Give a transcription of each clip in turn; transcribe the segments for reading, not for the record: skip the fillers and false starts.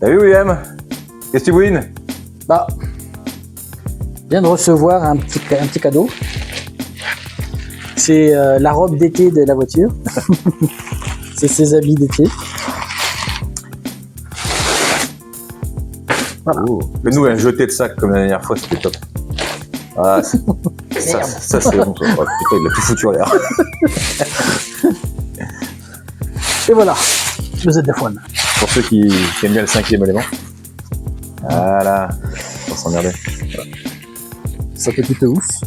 Salut William, qu'est-ce que tu bouines? Bah, je viens de recevoir un petit cadeau. C'est la robe d'été de la voiture. C'est ses habits d'été. Voilà. Oh. Fais-nous un jeté de sac comme la dernière fois, c'était top. Ah, ça c'est bon. Oh, putain, il a tout foutu en l'air. Et voilà, le ZF1. Pour ceux qui aiment bien le 5e élément. Voilà, on va s'emmerder. Voilà. Sa petite housse.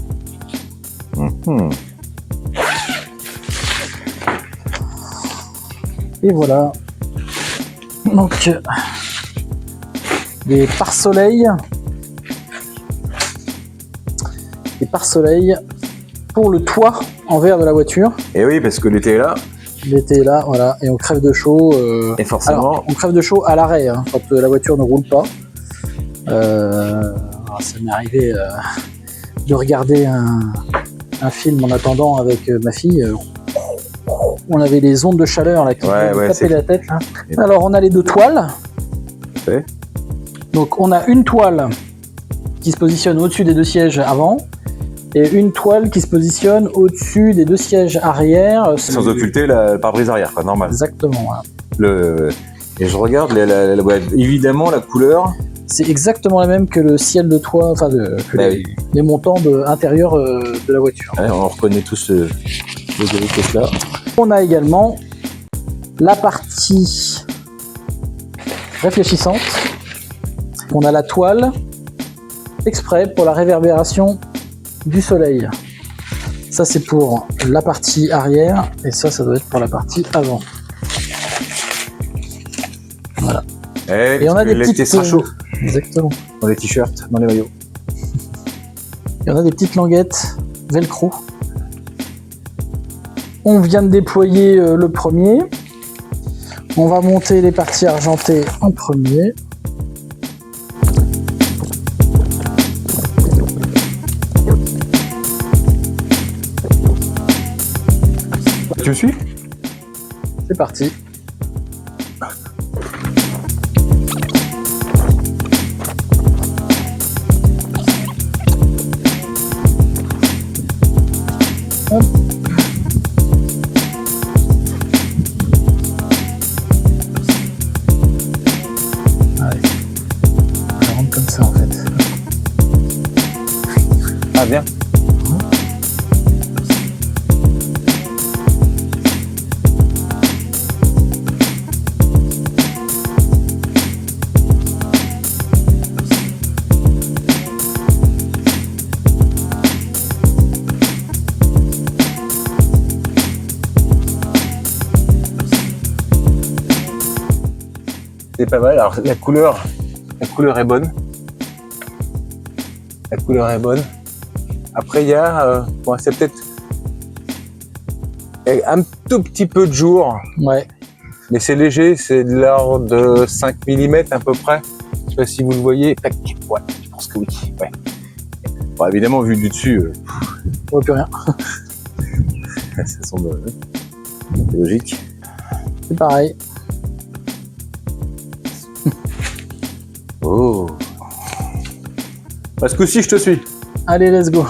Et voilà. Donc, des pare-soleil. Des pare-soleil pour le toit en verre de la voiture. Et oui, parce que l'été est là. L'été est là, voilà, et on crève de chaud. Et forcément. Alors, on crève de chaud à l'arrêt, hein, quand la voiture ne roule pas. Ça m'est arrivé de regarder un film en attendant avec ma fille. On avait les ondes de chaleur là, qui nous tapaient la tête. Là. Alors, on a les deux toiles. Ouais. Donc, on a une toile qui se positionne au-dessus des deux sièges avant. Et une toile qui se positionne au-dessus des deux sièges arrière. Sans occulter le pare-brise arrière, quoi, normal. Exactement. Voilà. Et je regarde, évidemment, la couleur. C'est exactement la même que le ciel de toit, enfin les montants intérieurs de la voiture. Ouais, on reconnaît tous les là. On a également la partie réfléchissante. On a la toile exprès pour la réverbération du soleil. Ça c'est pour la partie arrière et ça doit être pour la partie avant. Voilà. Et on a des petites sera chaud. Exactement. Dans les t-shirts, dans les maillots. Et on a des petites languettes velcro. On vient de déployer le premier. On va monter les parties argentées en premier. Tu me suis? C'est parti. Hop. Allez. On rentre comme ça en fait. Ah bien. C'est pas mal. Alors la couleur est bonne. La couleur est bonne. Après il y a, c'est peut-être un tout petit peu de jour. Ouais. Mais c'est léger, c'est de l'ordre de 5 mm à peu près. Je sais pas si vous le voyez. Ouais, je pense que oui. Ouais. Bon, évidemment vu du dessus, on voit plus rien. Ça semble logique. C'est pareil. Oh. Parce que si je te suis. Allez, let's go.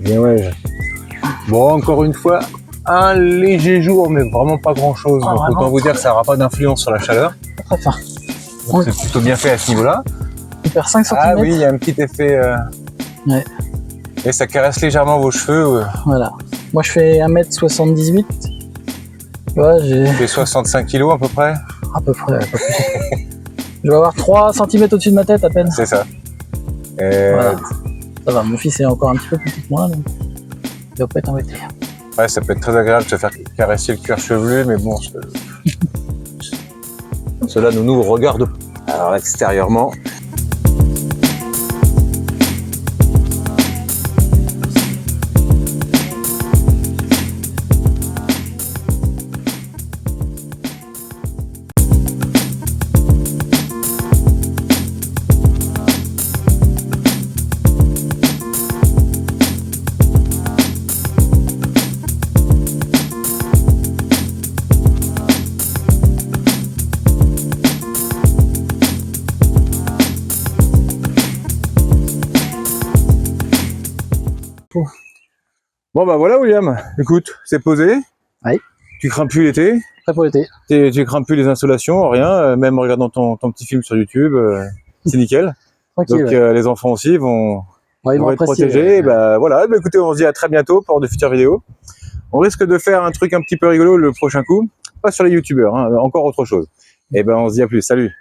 Bien ouais. Bon, encore une fois, un léger jour, mais vraiment pas grand-chose. Donc autant vous dire que ça n'aura pas d'influence sur la chaleur. Très fin. Donc c'est plutôt bien fait à ce niveau-là. Il perd 5 cm. Ah oui, il y a un petit effet. Ouais. Et ça caresse légèrement vos cheveux. Voilà. Moi je fais 1m78. Ouais, j'ai. Tu fais 65 kg à peu près. À peu près. Je vais avoir 3 cm au-dessus de ma tête à peine. C'est ça. Et... Voilà. Ça va, mon fils est encore un petit peu plus petit que moi, donc il va pas être embêté. Ouais, ça peut être très agréable de se faire caresser le cuir chevelu, mais bon, cela ne nous regarde pas. Alors extérieurement, bon bah voilà William, écoute, c'est posé. Oui. Tu crains plus l'été. Prêt pour l'été. Tu crains plus les installations, rien, même en regardant ton petit film sur YouTube, c'est nickel. Tranquille. Donc Ouais. les enfants aussi vont Ouais, ils vont être apprécier. protégés. Bah voilà, bah, écoutez, on se dit à très bientôt pour de futures vidéos. On risque de faire un truc un petit peu rigolo le prochain coup, pas sur les youtubeurs, hein, encore autre chose. Et ben on se dit à plus, salut.